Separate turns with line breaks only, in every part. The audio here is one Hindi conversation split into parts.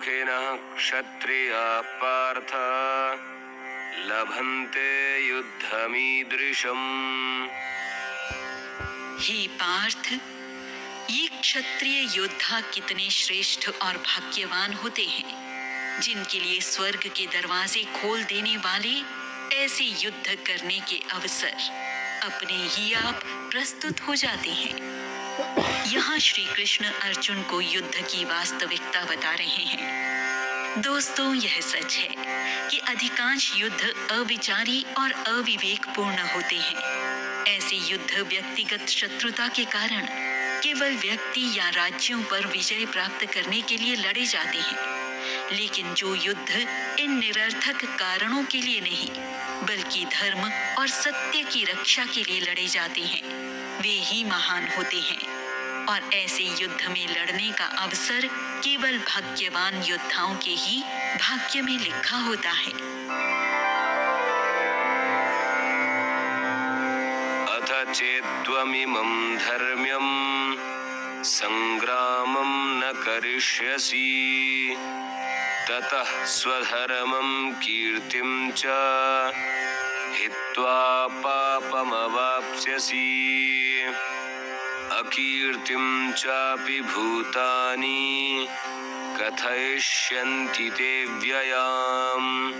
मुखेनः क्षत्रियाः पार्थ लभन्ते युद्धमीदृशम्।
हे पार्थ, ये क्षत्रिय योद्धा कितने श्रेष्ठ और भाग्यवान होते हैं, जिनके लिए स्वर्ग के दरवाजे खोल देने वाले ऐसे युद्ध करने के अवसर अपने ही आप प्रस्तुत हो जाते हैं। यहाँ श्री कृष्ण अर्जुन को युद्ध की वास्तविकता बता रहे हैं। दोस्तों, यह सच है कि अधिकांश युद्ध अविचारी और अविवेकपूर्ण होते हैं। ऐसे युद्ध व्यक्तिगत शत्रुता के कारण केवल व्यक्ति या राज्यों पर विजय प्राप्त करने के लिए लड़े जाते हैं, लेकिन जो युद्ध इन निरर्थक कारणों के लिए नहीं बल्कि धर्म और सत्य की रक्षा के लिए लड़े जाते हैं, वे ही महान होते हैं। और ऐसे युद्ध में लड़ने का अवसर केवल भाग्यवान योद्धाओं के ही भाग्य में लिखा होता है।
अथ चेत्त्वमिमं धर्म्यं संग्रामं न करिष्यसि ततः स्वधर्मं कीर्तिं च हित्वा पापमवाप्स्यसि। अकीर्तिं चापि भूतानि कथयिष्यन्ति ते व्ययाम्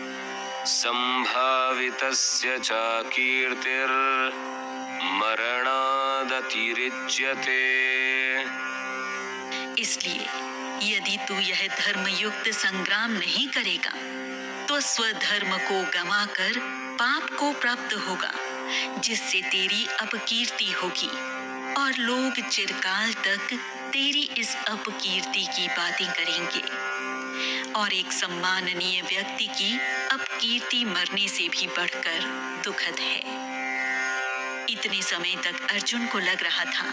संभावितस्य च कीर्तिर्मरणादतिरिच्यते।
इसलिए यदि तू यह धर्मयुक्त संग्राम नहीं करेगा तो स्वधर्म को गंवाकर पाप को प्राप्त होगा, जिससे तेरी अपकीर्ति होगी और लोग चिरकाल तक तेरी इस अपकीर्ति की बातें करेंगे। और एक सम्माननीय व्यक्ति की अपकीर्ति मरने से भी बढ़कर दुखद है। इतने समय तक अर्जुन को लग रहा था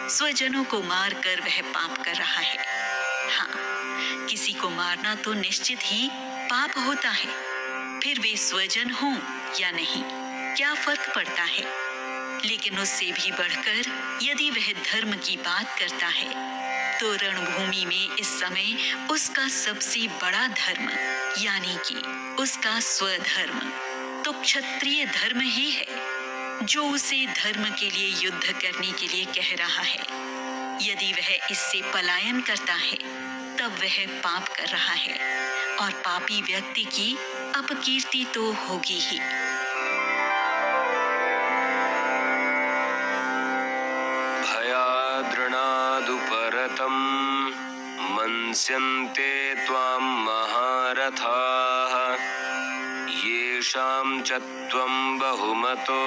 स्वजनों को मारकर वह पाप कर रहा है। हाँ, किसी को मारना तो निश्चित ही पाप होता है, फिर वे स्वजन हों या नहीं, क्या फर्क पड़ता है। लेकिन उससे भी बढ़कर यदि वह धर्म की बात करता है तो रणभूमि में इस समय उसका सबसे बड़ा धर्म यानी कि उसका स्वधर्म तो क्षत्रिय धर्म ही है, जो उसे धर्म के लिए युद्ध करने के लिए कह रहा है। यदि वह इससे पलायन करता है तब वह पाप कर रहा है, और पापी व्यक्ति की अपकीर्ति तो होगी ही।
भयाद्रणादुपरतं मन्स्यन्ते त्वां महारथाः येषां च त्वं बहुमतो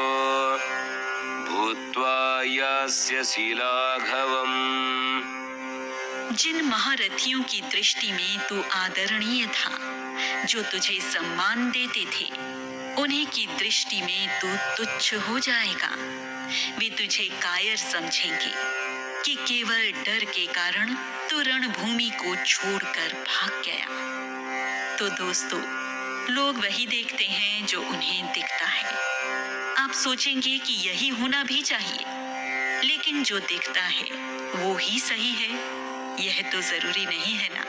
भूत्वा यास्यसि लाघवम्।
जिन महारथियों की दृष्टि में तू आदरणीय था, जो तुझे सम्मान देते थे, उन्हीं की दृष्टि में तू तुच्छ हो जाएगा। वे तुझे कायर समझेंगे कि केवल डर के कारण तू रणभूमि को छोड़कर भाग गया। तो दोस्तों, लोग वही देखते हैं जो उन्हें दिखता है। आप सोचेंगे कि यही होना भी चाहिए, लेकिन जो दिखता है वो ही सही है, यह तो जरूरी नहीं है ना।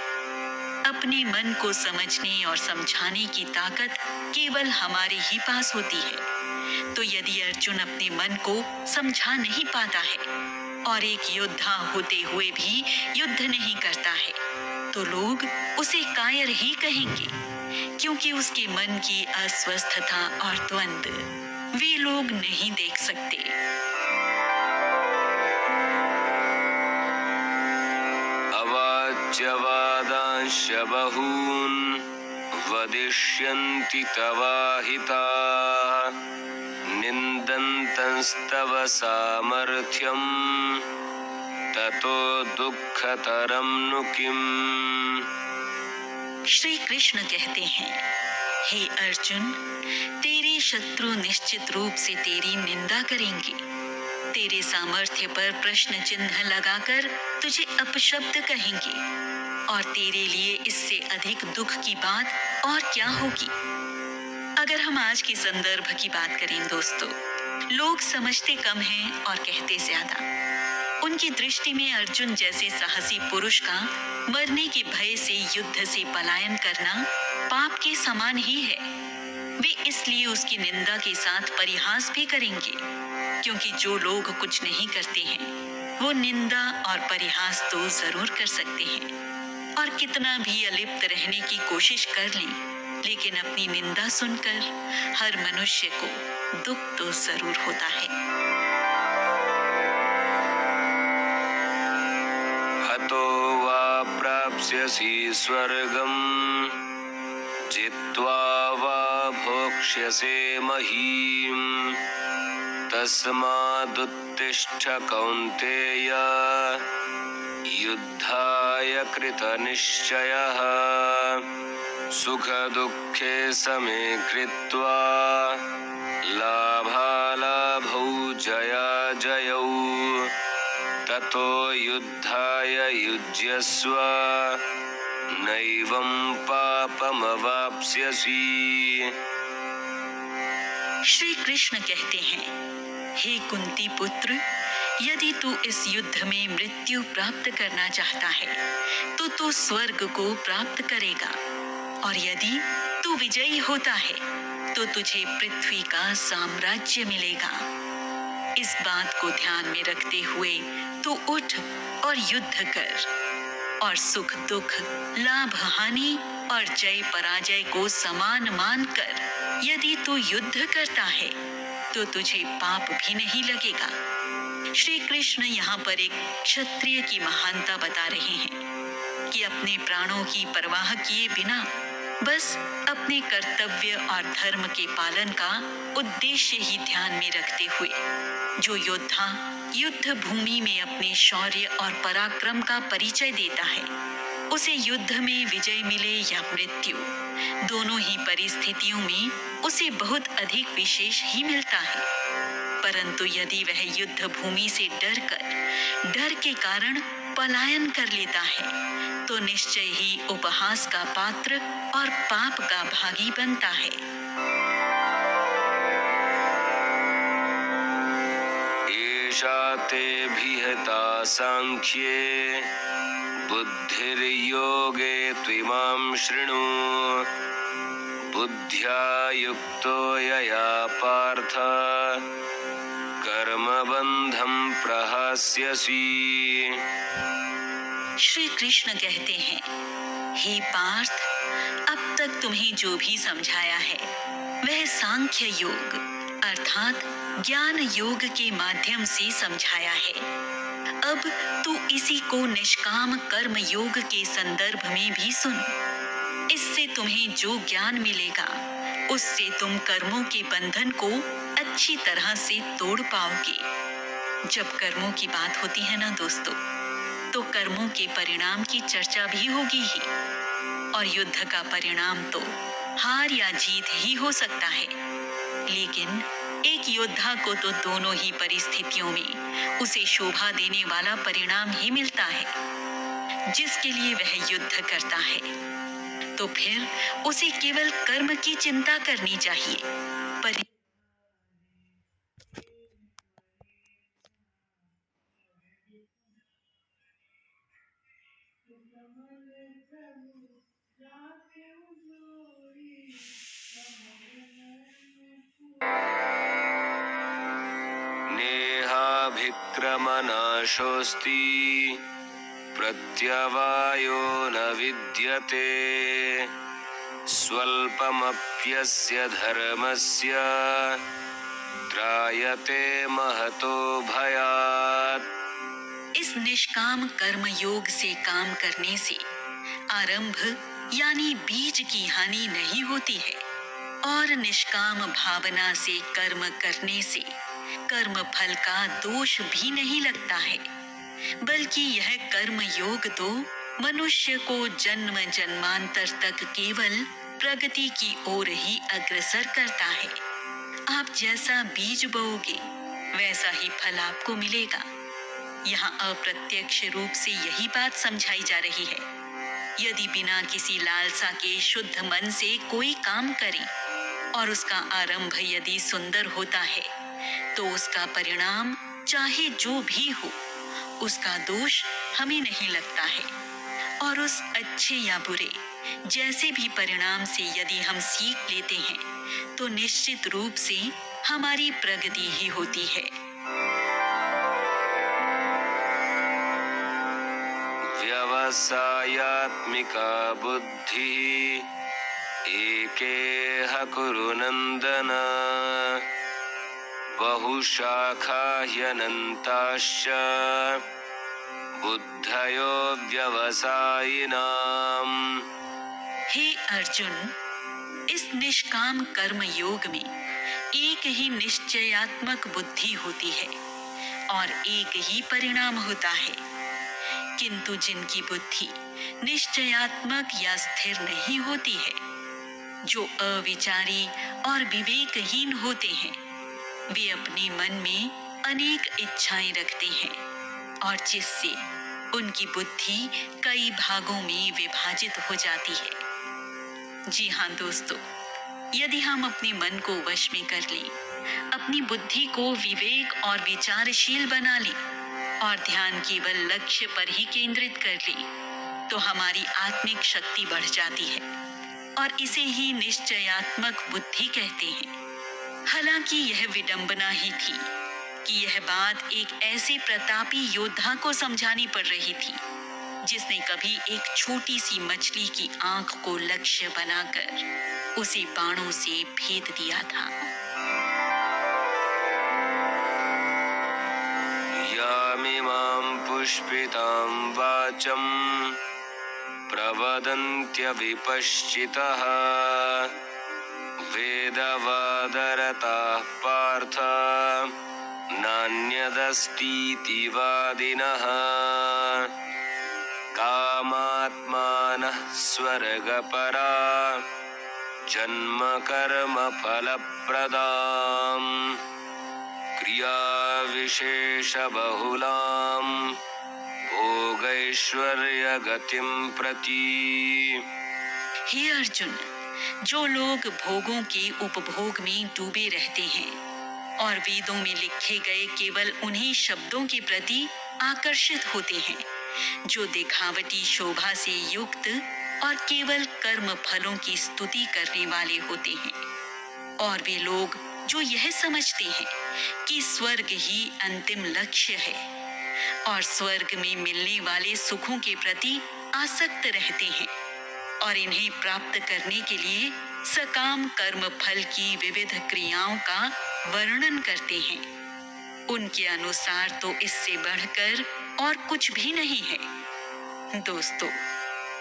अपने मन को समझने और समझाने की ताकत केवल हमारे ही पास होती है। तो यदि अर्जुन अपने मन को समझा नहीं पाता है और एक योद्धा होते हुए भी युद्ध नहीं करता है, तो लोग उसे कायर ही कहेंगे, क्योंकि उसके मन की अस्वस्थता और द्वंद्व वे लोग नहीं देख सकते।
अवाच्यवादांश बहून् वदिष्यन्ति तवाहिताः निन्दन्तस्तव सामर्थ्यं ततो दुःखतरं नु किम्।
श्री कृष्ण कहते हैं, हे अर्जुन, तेरे शत्रु निश्चित रूप से तेरी निंदा करेंगे, तेरे सामर्थ्य पर प्रश्न चिन्ह लगाकर तुझे अपशब्द कहेंगे, और तेरे लिए इससे अधिक दुख की बात और क्या होगी। अगर हम आज के संदर्भ की बात करें दोस्तों, लोग समझते कम हैं और कहते ज्यादा। उनकी दृष्टि में अर्जुन जैसे साहसी पुरुष का मरने के भय से युद्ध से पलायन करना पाप के समान ही है। वे इसलिए उसकी निंदा के साथ परिहास भी करेंगे, क्योंकि जो लोग कुछ नहीं करते हैं वो निंदा और परिहास तो जरूर कर सकते हैं, और कितना भी अलिप्त रहने की कोशिश कर लें, लेकिन अपनी निंदा सुनकर हर मनुष्य को दुख तो जरूर होता है।
हतो वा प्राप्स्यसि स्वर्गम् जित्वा वा भोक्ष्यसे महीम् तस्मादुत्तिष्ठ कौन्तेय युद्धाय कृतनिश्चयः सुखदुःखे समे कृत्वा लाभालाभौ जयाजयौ ततो युद्धाय युज्यस्व नैवं पापमवाप्स्यसि।
श्री कृष्ण कहते हैं, हे कुंती पुत्र, यदि तू इस युद्ध में मृत्यु प्राप्त करना चाहता है तो तू स्वर्ग को प्राप्त करेगा, और यदि तू विजयी होता है तो तुझे पृथ्वी का साम्राज्य मिलेगा। इस बात को ध्यान में रखते हुए तू उठ और युद्ध कर, और सुख दुख, लाभ हानि और जय पराजय को समान मानकर यदि तू युद्ध करता है तो तुझे पाप भी नहीं लगेगा। श्री कृष्ण यहाँ पर एक क्षत्रिय की महानता बता रहे हैं कि अपने प्राणों की परवाह किए बिना बस अपने कर्तव्य और धर्म के पालन का उद्देश्य ही ध्यान में रखते हुए जो योद्धा युद्ध भूमि में अपने शौर्य और पराक्रम का परिचय देता है, उसे युद्ध में विजय मिले या मृत्यु, दोनों ही परिस्थितियों में उसे बहुत अधिक विशेष ही मिलता है। परंतु यदि वह युद्ध भूमि से डर के कारण पलायन कर लेता है तो निश्चय ही उपहास का पात्र और पाप का भागी बनता है।
एषा ते विहिता सांख्ये बुद्धिर्योगे त्विमां शृणु बुद्ध्या युक्तो यया पार्थ कर्मबन्धं प्रहास्यसि।
श्री कृष्ण कहते हैं, हे पार्थ, अब तक तुम्हें जो भी समझाया है वह सांख्य योग अर्थात ज्ञान योग के माध्यम से समझाया है। अब तू इसी को निष्काम कर्म योग के संदर्भ में भी सुन। इससे तुम्हें जो ज्ञान मिलेगा उससे तुम कर्मों के बंधन को अच्छी तरह से तोड़ पाओगे। जब कर्मों की बात होती है ना दोस्तों, तो कर्मों के परिणाम की चर्चा भी होगी ही, और युद्ध का परिणाम तो हार या जीत ही हो सकता है। लेकिन एक योद्धा को तो दोनों ही परिस्थितियों में उसे शोभा देने वाला परिणाम ही मिलता है जिसके लिए वह युद्ध करता है। तो फिर उसे केवल कर्म की चिंता करनी चाहिए,
नेहाभिक्रमनाशोऽस्ति प्रत्यवायो न विद्यते स्वल्पमप्यस्य धर्मस्य त्रायते महतो भयात्।
इस निष्काम कर्म योग से काम करने से आरंभ यानी बीज की हानि नहीं होती है, और निष्काम भावना से कर्म करने से कर्म फल का दोष भी नहीं लगता है, बल्कि यह कर्म योग तो मनुष्य को जन्म जन्मांतर तक केवल प्रगति की ओर ही अग्रसर करता है। आप जैसा बीज बोओगे वैसा ही फल आपको मिलेगा। यहाँ अप्रत्यक्ष रूप से यही बात समझाई जा रही है। यदि बिना किसी लालसा के शुद्ध मन से कोई काम करे और उसका आरंभ यदि सुंदर होता है तो उसका परिणाम चाहे जो भी हो उसका दोष हमें नहीं लगता है। और उस अच्छे या बुरे जैसे भी परिणाम से यदि हम सीख लेते हैं तो निश्चित रूप से हमारी प्रगति ही होती है।
व्यवसायात्मिका बुद्धि एकेह कुरु नन्दन बहुशाखा ह्यनन्ताश्च बुद्धयो व्यवसायिनाम्।
हे अर्जुन, इस निष्काम कर्म योग में एक ही निश्चयात्मक बुद्धि होती है और एक ही परिणाम होता है। किंतु जिनकी बुद्धि निश्चयात्मक या स्थिर नहीं होती है, जो अविचारी और विवेकहीन होते हैं, वे अपने मन में अनेक इच्छाएं रखते हैं और जिससे उनकी बुद्धि कई भागों में विभाजित हो जाती है। जी हाँ दोस्तों, यदि हम अपने मन को वश में कर लें, अपनी बुद्धि को विवेक और विचारशील बना लें और ध्यान केवल लक्ष्य पर ही केंद्रित कर लें, तो हमारी आत्मिक शक्ति बढ़ जाती है और इसे ही निश्चयात्मक बुद्धि कहते हैं। हालांकि यह विडंबना ही थी कि यह बात एक ऐसे प्रतापी योद्धा को समझानी पड़ रही थी जिसने कभी एक छोटी सी मछली की आंख को लक्ष्य बनाकर उसे बाणों से भेद दिया था।
यामिमां पुष्पितां वाचं प्रवदन्त्यविपश्चितः वेदवादरताः पार्थ नान्यदस्तीति वादिनः कामात्मानः स्वर्गपरा जन्म कर्म फलप्रदाम् क्रियाविशेषबहुलां भोगैश्वर्यगतिं प्रति।
हे अर्जुन, जो लोग भोगों के उपभोग में डूबे रहते हैं और वेदों में लिखे गए केवल उन्हीं शब्दों के प्रति आकर्षित होते हैं जो दिखावटी शोभा से युक्त और केवल कर्म फलों की स्तुति करने वाले होते हैं, और वे लोग जो यह समझते हैं कि स्वर्ग ही अंतिम लक्ष्य है और स्वर्ग में मिलने वाले सुखों के प्रति आसक्त रहते हैं और इन्हें प्राप्त करने के लिए सकाम कर्म फल की विविध क्रियाओं का वर्णन करते हैं, उनके अनुसार तो इससे बढ़कर और कुछ भी नहीं है। दोस्तों,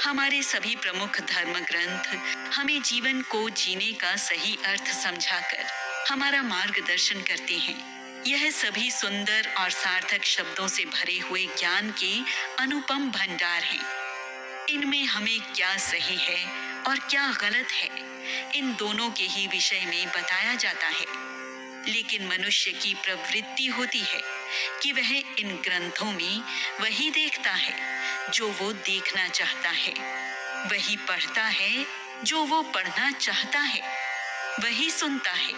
हमारे सभी प्रमुख धर्म ग्रंथ हमें जीवन को जीने का सही अर्थ समझाकर हमारा मार्गदर्शन करते हैं। यह सभी सुंदर और सार्थक शब्दों से भरे हुए ज्ञान के अनुपम भंडार हैं। इनमें हमें क्या सही है और क्या गलत है, इन दोनों के ही विषय में बताया जाता है। लेकिन मनुष्य की प्रवृत्ति होती है कि वह इन ग्रंथों में वही देखता है जो वो देखना चाहता है, वही पढ़ता है जो वो पढ़ना चाहता है, वही सुनता है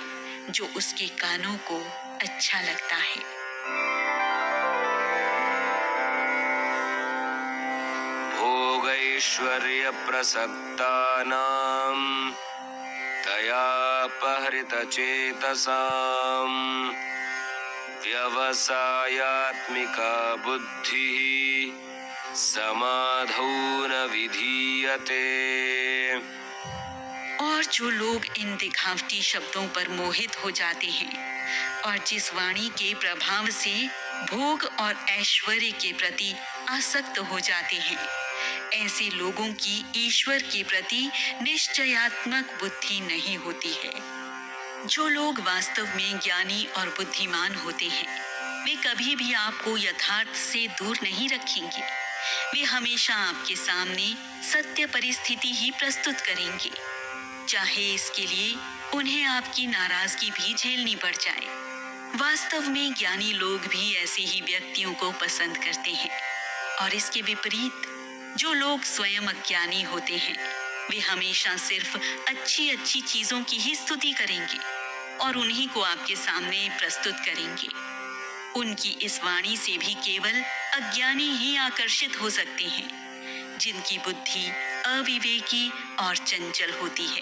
जो उसके कानों को अच्छा लगता है।
भोगैश्वर्य प्रसक्तानां तयापहृतचेतसां व्यवसायात्मिका बुद्धिः समाधौ न विधीयते।
और जो लोग इन दिखावटी शब्दों पर मोहित हो जाते हैं और जिस वाणी के प्रभाव से भोग और ऐश्वर्य के प्रति आसक्त हो जाते हैं, ऐसे लोगों की ईश्वर के प्रति निश्चयात्मक बुद्धि नहीं होती है। जो लोग वास्तव में ज्ञानी और बुद्धिमान होते हैं, वे कभी भी आपको यथार्थ से दूर नहीं रखेंगे। वे हमेशा आपके सामने सत्य परिस्थिति ही प्रस्तुत करेंगे, चाहे इसके लिए उन्हें आपकी नाराजगी भी झेलनी पड़ जाए। वास्तव में ज्ञानी लोग भी ऐसे ही व्यक्तियों को पसंद करते हैं, और इसके विपरीत जो लोग स्वयं अज्ञानी होते हैं, वे हमेशा सिर्फ अच्छी अच्छी चीजों की ही स्तुति करेंगे और उन्हीं को आपके सामने प्रस्तुत करेंगे। उनकी इस वाणी से भी केवल अज्ञानी ही आकर्षित हो सकते हैं, जिनकी बुद्धि अविवेकी और चंचल होती है।